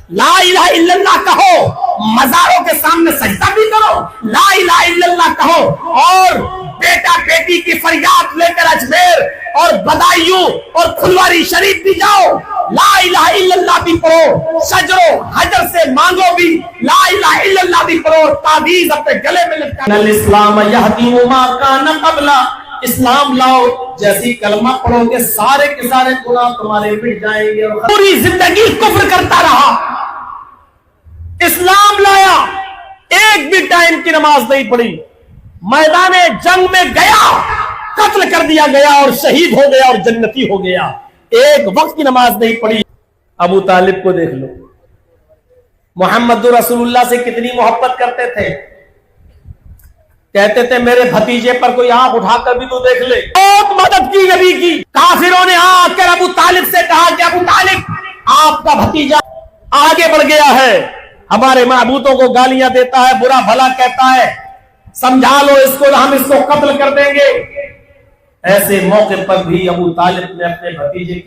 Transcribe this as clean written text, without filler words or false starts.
لا الہ الا اللہ کہو، مزاروں کے سامنے سجدہ بھی کرو، لا الہ الا اللہ کہو، اور بیٹا بیٹی کی فریاد لے کر اجمیر اور بدایوں اور پھلواری شریف بھی جاؤ، لا الہ الا اللہ بھی پڑھو، شجر و حجر سے مانگو بھی، لا الہ الا اللہ بھی پڑھو، تعویذ اپنے گلے میں لٹکا، الاسلام یہدی ما کان قبل، اسلام لاؤ جیسی کلمہ پڑھو کہ سارے کے سارے گناہ تمہارے مٹ جائیں گے، اور پوری زندگی کفر کرتا رہا، اسلام لایا، ایک بھی ٹائم کی نماز نہیں پڑھی، میدان جنگ میں گیا، قتل کر دیا گیا اور شہید ہو گیا اور جنتی ہو گیا، ایک وقت کی نماز نہیں پڑھی۔ ابو طالب کو دیکھ لو، محمد رسول اللہ سے کتنی محبت کرتے تھے، کہتے تھے میرے بھتیجے پر کوئی آنکھ اٹھا کر بھی تو دیکھ لے، بہت مدد کی نبی کی۔ کافروں نے آ کر ابو طالب سے کہا کہ ابو طالب آپ کا بھتیجا آگے بڑھ گیا ہے، ہمارے معبودوں کو گالیاں دیتا ہے، برا بھلا کہتا ہے، سمجھا لو اس کو، ہم اس کو قتل کر دیں گے۔ ایسے موقع پر بھی ابو طالب نے اپنے بھتیجے